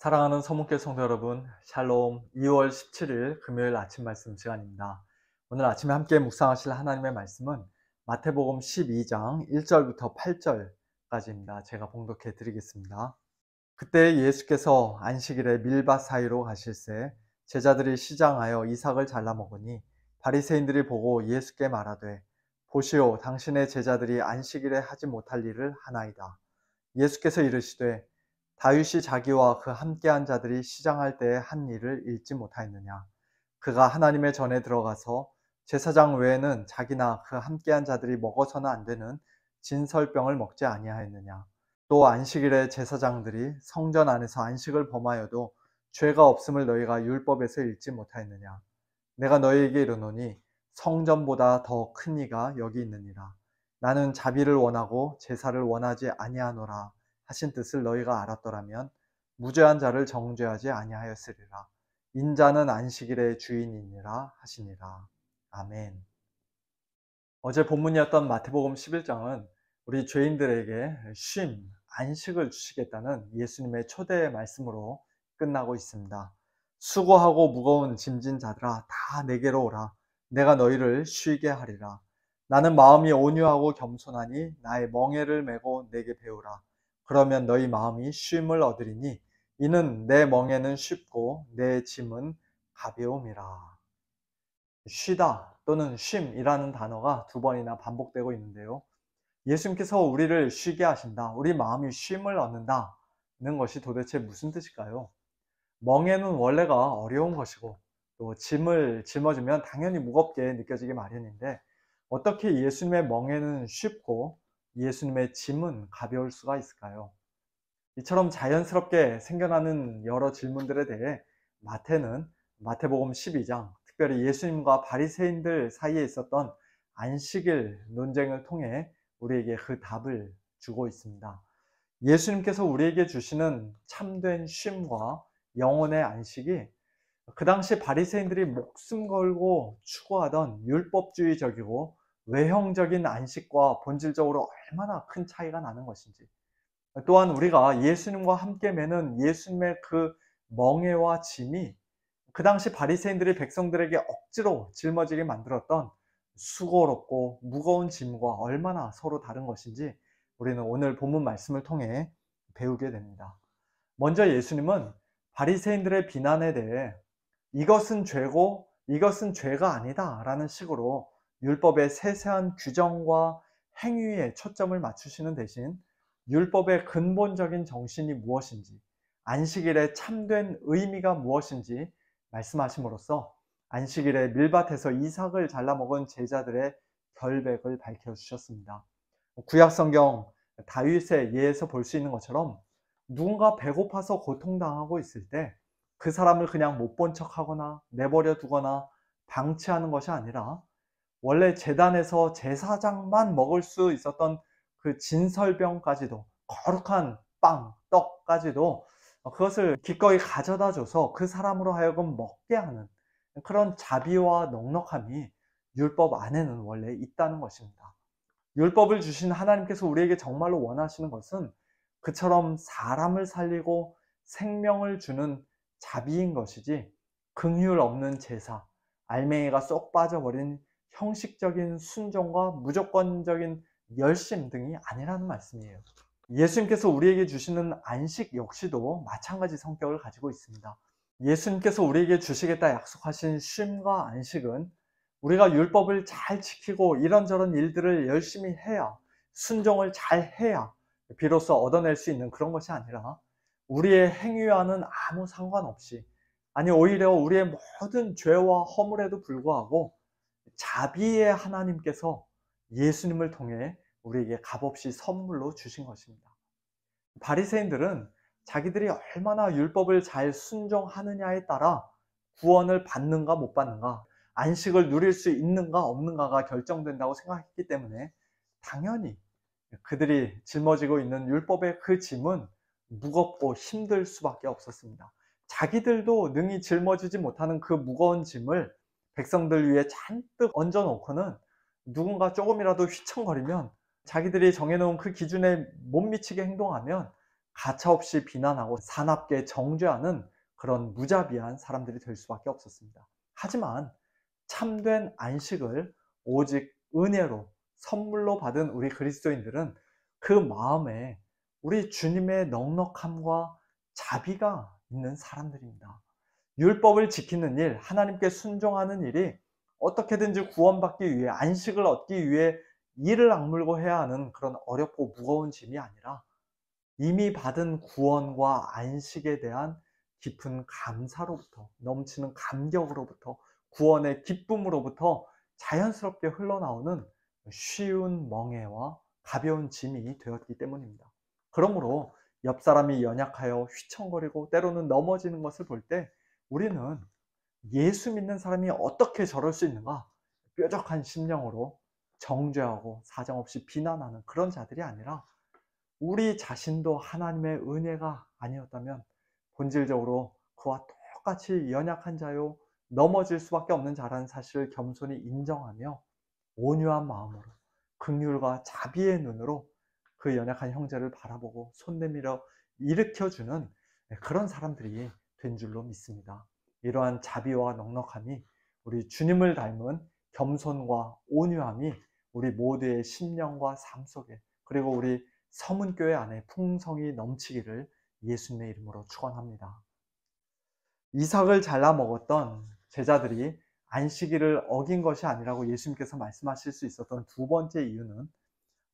사랑하는 서문교회 성도 여러분, 샬롬. 2월 17일 금요일 아침 말씀 시간입니다. 오늘 아침에 함께 묵상하실 하나님의 말씀은 마태복음 12장 1절부터 8절까지입니다. 제가 봉독해 드리겠습니다. 그때 예수께서 안식일에 밀밭 사이로 가실새 제자들이 시장하여 이삭을 잘라 먹으니 바리새인들이 보고 예수께 말하되, 보시오, 당신의 제자들이 안식일에 하지 못할 일을 하나이다. 예수께서 이르시되, 다윗이 자기와 그 함께한 자들이 시장할 때에 한 일을 읽지 못하였느냐? 그가 하나님의 전에 들어가서 제사장 외에는 자기나 그 함께한 자들이 먹어서는 안 되는 진설병을 먹지 아니하였느냐? 또 안식일에 제사장들이 성전 안에서 안식을 범하여도 죄가 없음을 너희가 율법에서 읽지 못하였느냐? 내가 너희에게 이르노니 성전보다 더 큰 이가 여기 있느니라. 나는 자비를 원하고 제사를 원하지 아니하노라 하신 뜻을 너희가 알았더라면 무죄한 자를 정죄하지 아니하였으리라. 인자는 안식일의 주인이니라 하시니라. 아멘. 어제 본문이었던 마태복음 11장은 우리 죄인들에게 쉼, 안식을 주시겠다는 예수님의 초대의 말씀으로 끝나고 있습니다. 수고하고 무거운 짐진 자들아, 다 내게로 오라. 내가 너희를 쉬게 하리라. 나는 마음이 온유하고 겸손하니 나의 멍에를 메고 내게 배우라. 그러면 너희 마음이 쉼을 얻으리니 이는 내 멍에는 쉽고 내 짐은 가벼움이라. 쉬다 또는 쉼이라는 단어가 두 번이나 반복되고 있는데요. 예수님께서 우리를 쉬게 하신다, 우리 마음이 쉼을 얻는다는 것이 도대체 무슨 뜻일까요? 멍에는 원래가 어려운 것이고 또 짐을 짊어지면 당연히 무겁게 느껴지기 마련인데, 어떻게 예수님의 멍에는 쉽고 예수님의 짐은 가벼울 수가 있을까요? 이처럼 자연스럽게 생겨나는 여러 질문들에 대해 마태는 마태복음 12장, 특별히 예수님과 바리새인들 사이에 있었던 안식일 논쟁을 통해 우리에게 그 답을 주고 있습니다. 예수님께서 우리에게 주시는 참된 쉼과 영혼의 안식이 그 당시 바리새인들이 목숨 걸고 추구하던 율법주의적이고 외형적인 안식과 본질적으로 얼마나 큰 차이가 나는 것인지, 또한 우리가 예수님과 함께 매는 예수님의 그 멍에와 짐이 그 당시 바리새인들이 백성들에게 억지로 짊어지게 만들었던 수고롭고 무거운 짐과 얼마나 서로 다른 것인지 우리는 오늘 본문 말씀을 통해 배우게 됩니다. 먼저 예수님은 바리새인들의 비난에 대해 이것은 죄고 이것은 죄가 아니다 라는 식으로 율법의 세세한 규정과 행위에 초점을 맞추시는 대신 율법의 근본적인 정신이 무엇인지, 안식일의 참된 의미가 무엇인지 말씀하심으로써 안식일에 밀밭에서 이삭을 잘라 먹은 제자들의 결백을 밝혀주셨습니다. 구약성경 다윗의 예에서 볼 수 있는 것처럼 누군가 배고파서 고통당하고 있을 때 그 사람을 그냥 못 본 척하거나 내버려 두거나 방치하는 것이 아니라, 원래 제단에서 제사장만 먹을 수 있었던 그 진설병까지도, 거룩한 빵, 떡까지도 그것을 기꺼이 가져다 줘서 그 사람으로 하여금 먹게 하는 그런 자비와 넉넉함이 율법 안에는 원래 있다는 것입니다. 율법을 주신 하나님께서 우리에게 정말로 원하시는 것은 그처럼 사람을 살리고 생명을 주는 자비인 것이지, 긍휼 없는 제사, 알맹이가 쏙 빠져버린 형식적인 순종과 무조건적인 열심 등이 아니라는 말씀이에요. 예수님께서 우리에게 주시는 안식 역시도 마찬가지 성격을 가지고 있습니다. 예수님께서 우리에게 주시겠다 약속하신 쉼과 안식은 우리가 율법을 잘 지키고 이런저런 일들을 열심히 해야, 순종을 잘 해야 비로소 얻어낼 수 있는 그런 것이 아니라, 우리의 행위와는 아무 상관없이, 아니 오히려 우리의 모든 죄와 허물에도 불구하고 자비의 하나님께서 예수님을 통해 우리에게 값없이 선물로 주신 것입니다. 바리새인들은 자기들이 얼마나 율법을 잘 순종하느냐에 따라 구원을 받는가 못 받는가, 안식을 누릴 수 있는가 없는가가 결정된다고 생각했기 때문에 당연히 그들이 짊어지고 있는 율법의 그 짐은 무겁고 힘들 수밖에 없었습니다. 자기들도 능히 짊어지지 못하는 그 무거운 짐을 백성들 위에 잔뜩 얹어놓고는 누군가 조금이라도 휘청거리면, 자기들이 정해놓은 그 기준에 못 미치게 행동하면 가차없이 비난하고 사납게 정죄하는 그런 무자비한 사람들이 될 수밖에 없었습니다. 하지만 참된 안식을 오직 은혜로 선물로 받은 우리 그리스도인들은 그 마음에 우리 주님의 넉넉함과 자비가 있는 사람들입니다. 율법을 지키는 일, 하나님께 순종하는 일이 어떻게든지 구원받기 위해, 안식을 얻기 위해 이를 악물고 해야 하는 그런 어렵고 무거운 짐이 아니라 이미 받은 구원과 안식에 대한 깊은 감사로부터, 넘치는 감격으로부터, 구원의 기쁨으로부터 자연스럽게 흘러나오는 쉬운 멍에와 가벼운 짐이 되었기 때문입니다. 그러므로 옆 사람이 연약하여 휘청거리고 때로는 넘어지는 것을 볼 때 우리는 예수 믿는 사람이 어떻게 저럴 수 있는가? 뾰족한 심령으로 정죄하고 사정없이 비난하는 그런 자들이 아니라 우리 자신도 하나님의 은혜가 아니었다면 본질적으로 그와 똑같이 연약한 자요, 넘어질 수밖에 없는 자라는 사실을 겸손히 인정하며 온유한 마음으로 긍휼과 자비의 눈으로 그 연약한 형제를 바라보고 손 내밀어 일으켜주는 그런 사람들이 된 줄로 믿습니다. 이러한 자비와 넉넉함이 우리 주님을 닮은 겸손과 온유함이 우리 모두의 심령과 삶 속에, 그리고 우리 서문교회 안에 풍성이 넘치기를 예수님의 이름으로 축원합니다. 이삭을 잘라 먹었던 제자들이 안식일을 어긴 것이 아니라고 예수님께서 말씀하실 수 있었던 두 번째 이유는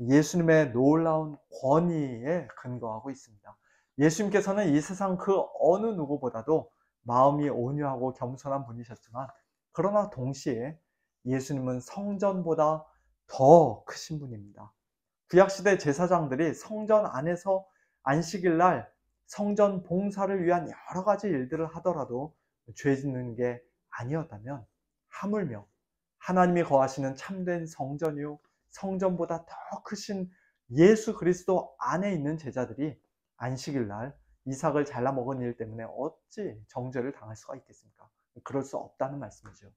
예수님의 놀라운 권위에 근거하고 있습니다. 예수님께서는 이 세상 그 어느 누구보다도 마음이 온유하고 겸손한 분이셨지만, 그러나 동시에 예수님은 성전보다 더 크신 분입니다. 구약시대 제사장들이 성전 안에서 안식일 날 성전 봉사를 위한 여러 가지 일들을 하더라도 죄 짓는 게 아니었다면, 하물며 하나님이 거하시는 참된 성전이요 성전보다 더 크신 예수 그리스도 안에 있는 제자들이 안식일 날 이삭을 잘라 먹은 일 때문에 어찌 정죄를 당할 수가 있겠습니까? 그럴 수 없다는 말씀이죠.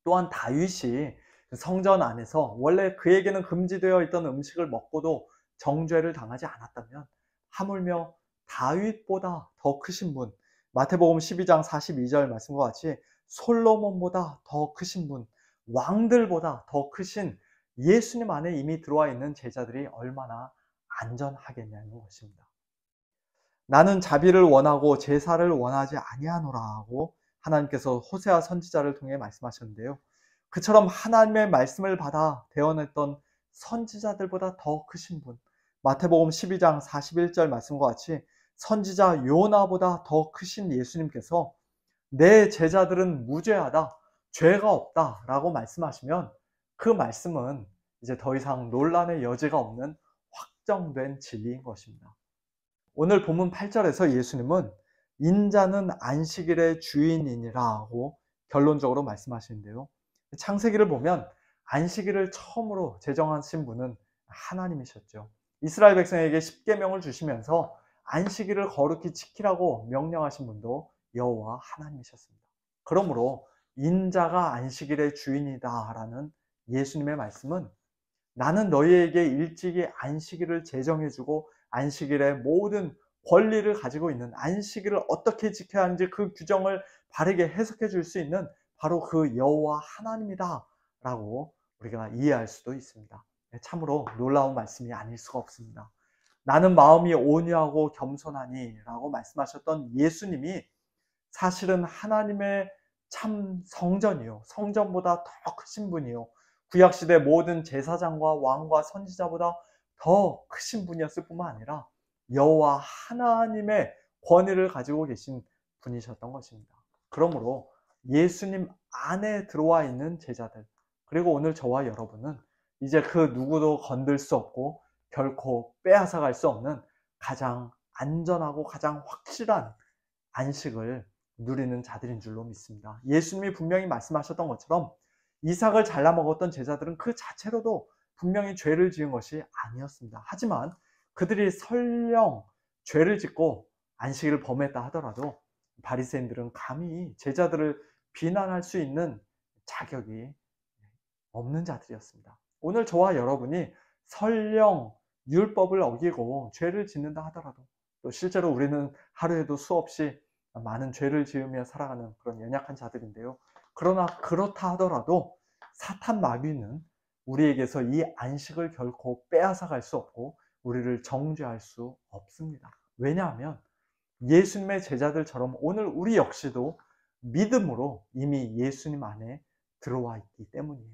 또한 다윗이 성전 안에서 원래 그에게는 금지되어 있던 음식을 먹고도 정죄를 당하지 않았다면, 하물며 다윗보다 더 크신 분, 마태복음 12장 42절 말씀과 같이 솔로몬보다 더 크신 분, 왕들보다 더 크신 예수님 안에 이미 들어와 있는 제자들이 얼마나 안전하겠냐는 것입니다. 나는 자비를 원하고 제사를 원하지 아니하노라 하고 하나님께서 호세아 선지자를 통해 말씀하셨는데요. 그처럼 하나님의 말씀을 받아 대언했던 선지자들보다 더 크신 분, 마태복음 12장 41절 말씀과 같이 선지자 요나보다 더 크신 예수님께서 내 제자들은 무죄하다, 죄가 없다 라고 말씀하시면 그 말씀은 이제 더 이상 논란의 여지가 없는 확정된 진리인 것입니다. 오늘 본문 8절에서 예수님은 인자는 안식일의 주인이니라 하고 결론적으로 말씀하시는데요. 창세기를 보면 안식일을 처음으로 제정하신 분은 하나님이셨죠. 이스라엘 백성에게 십계명을 주시면서 안식일을 거룩히 지키라고 명령하신 분도 여호와 하나님이셨습니다. 그러므로 인자가 안식일의 주인이다 라는 예수님의 말씀은 나는 너희에게 일찍이 안식일을 제정해주고 안식일의 모든 권리를 가지고 있는, 안식일을 어떻게 지켜야 하는지 그 규정을 바르게 해석해 줄 수 있는 바로 그 여호와 하나님이다 라고 우리가 이해할 수도 있습니다. 참으로 놀라운 말씀이 아닐 수가 없습니다. 나는 마음이 온유하고 겸손하니 라고 말씀하셨던 예수님이 사실은 하나님의 참 성전이요, 성전보다 더 크신 분이요, 구약시대 모든 제사장과 왕과 선지자보다 더 크신 분이었을 뿐만 아니라 여호와 하나님의 권위를 가지고 계신 분이셨던 것입니다. 그러므로 예수님 안에 들어와 있는 제자들, 그리고 오늘 저와 여러분은 이제 그 누구도 건들 수 없고 결코 빼앗아갈 수 없는 가장 안전하고 가장 확실한 안식을 누리는 자들인 줄로 믿습니다. 예수님이 분명히 말씀하셨던 것처럼 이삭을 잘라 먹었던 제자들은 그 자체로도 분명히 죄를 지은 것이 아니었습니다. 하지만 그들이 설령 죄를 짓고 안식일을 범했다 하더라도 바리새인들은 감히 제자들을 비난할 수 있는 자격이 없는 자들이었습니다. 오늘 저와 여러분이 설령 율법을 어기고 죄를 짓는다 하더라도, 또 실제로 우리는 하루에도 수없이 많은 죄를 지으며 살아가는 그런 연약한 자들인데요. 그러나 그렇다 하더라도 사탄 마귀는 우리에게서 이 안식을 결코 빼앗아 갈 수 없고 우리를 정죄할 수 없습니다. 왜냐하면 예수님의 제자들처럼 오늘 우리 역시도 믿음으로 이미 예수님 안에 들어와 있기 때문이에요.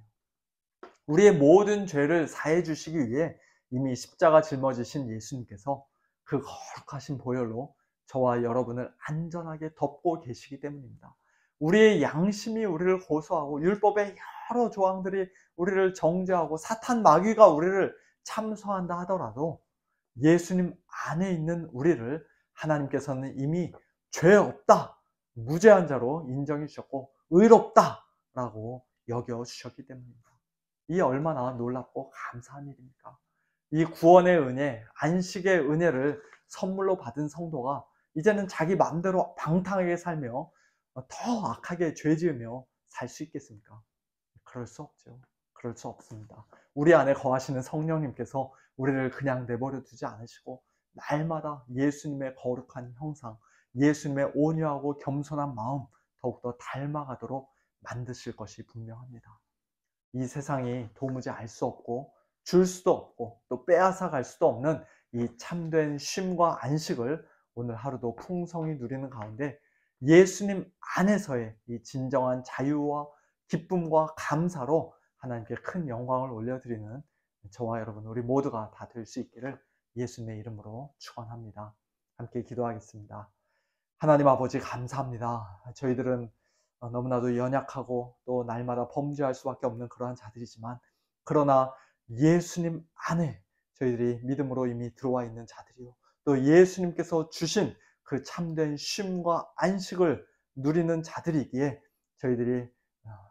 우리의 모든 죄를 사해 주시기 위해 이미 십자가 짊어지신 예수님께서 그 거룩하신 보혈로 저와 여러분을 안전하게 덮고 계시기 때문입니다. 우리의 양심이 우리를 고소하고 율법의 여러 조항들이 우리를 정죄하고 사탄 마귀가 우리를 참소한다 하더라도 예수님 안에 있는 우리를 하나님께서는 이미 죄 없다, 무죄한 자로 인정해 주셨고 의롭다라고 여겨 주셨기 때문입니다. 이 얼마나 놀랍고 감사한 일입니까? 이 구원의 은혜, 안식의 은혜를 선물로 받은 성도가 이제는 자기 마음대로 방탕하게 살며 더 악하게 죄 지으며 살 수 있겠습니까? 그럴 수 없죠. 그럴 수 없습니다. 우리 안에 거하시는 성령님께서 우리를 그냥 내버려 두지 않으시고 날마다 예수님의 거룩한 형상, 예수님의 온유하고 겸손한 마음 더욱더 닮아가도록 만드실 것이 분명합니다. 이 세상이 도무지 알 수 없고 줄 수도 없고 또 빼앗아 갈 수도 없는 이 참된 쉼과 안식을 오늘 하루도 풍성히 누리는 가운데 예수님 안에서의 이 진정한 자유와 기쁨과 감사로 하나님께 큰 영광을 올려드리는 저와 여러분 우리 모두가 다 될 수 있기를 예수님의 이름으로 축원합니다. 함께 기도하겠습니다. 하나님 아버지 감사합니다. 저희들은 너무나도 연약하고 또 날마다 범죄할 수밖에 없는 그러한 자들이지만 그러나 예수님 안에 저희들이 믿음으로 이미 들어와 있는 자들이요. 또 예수님께서 주신 그 참된 쉼과 안식을 누리는 자들이기에 저희들이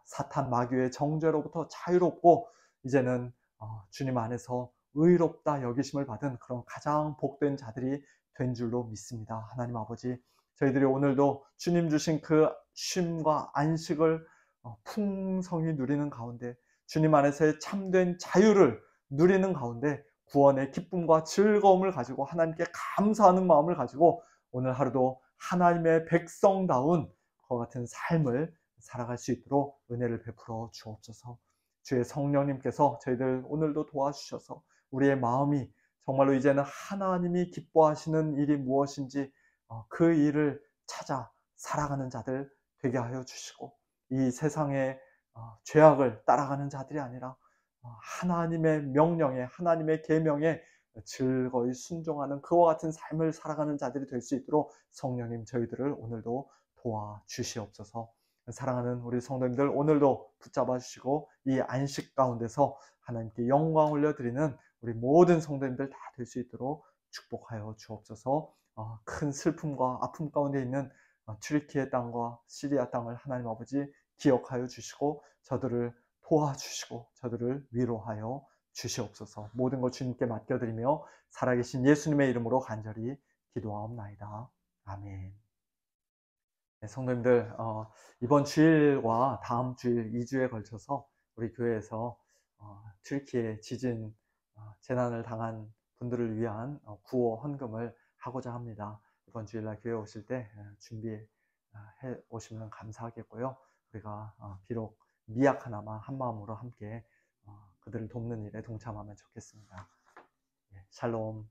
사탄 마귀의 정죄로부터 자유롭고 이제는 주님 안에서 의롭다 여기심을 받은 그런 가장 복된 자들이 된 줄로 믿습니다. 하나님 아버지 저희들이 오늘도 주님 주신 그 쉼과 안식을 풍성히 누리는 가운데 주님 안에서의 참된 자유를 누리는 가운데 구원의 기쁨과 즐거움을 가지고 하나님께 감사하는 마음을 가지고 오늘 하루도 하나님의 백성다운 그와 같은 삶을 살아갈 수 있도록 은혜를 베풀어 주옵소서. 주의 성령님께서 저희들 오늘도 도와주셔서 우리의 마음이 정말로 이제는 하나님이 기뻐하시는 일이 무엇인지 그 일을 찾아 살아가는 자들 되게 하여 주시고 이 세상의 죄악을 따라가는 자들이 아니라 하나님의 명령에 하나님의 계명에 즐거이 순종하는 그와 같은 삶을 살아가는 자들이 될 수 있도록 성령님 저희들을 오늘도 도와주시옵소서. 사랑하는 우리 성도님들 오늘도 붙잡아 주시고 이 안식 가운데서 하나님께 영광 올려드리는 우리 모든 성도님들 다 될 수 있도록 축복하여 주옵소서. 큰 슬픔과 아픔 가운데 있는 튀르키예 땅과 시리아 땅을 하나님 아버지 기억하여 주시고 저들을 도와주시고 저들을 위로하여 주시옵소서. 모든 것 주님께 맡겨드리며 살아계신 예수님의 이름으로 간절히 기도하옵나이다. 아멘. 네, 성도님들 이번 주일과 다음 주일 2주에 걸쳐서 우리 교회에서 튀르키예 지진 재난을 당한 분들을 위한 구호 헌금을 하고자 합니다. 이번 주일날 교회 오실 때 준비해 오시면 감사하겠고요. 우리가 비록 미약하나마 한 마음으로 함께 그들을 돕는 일에 동참하면 좋겠습니다. 샬롬.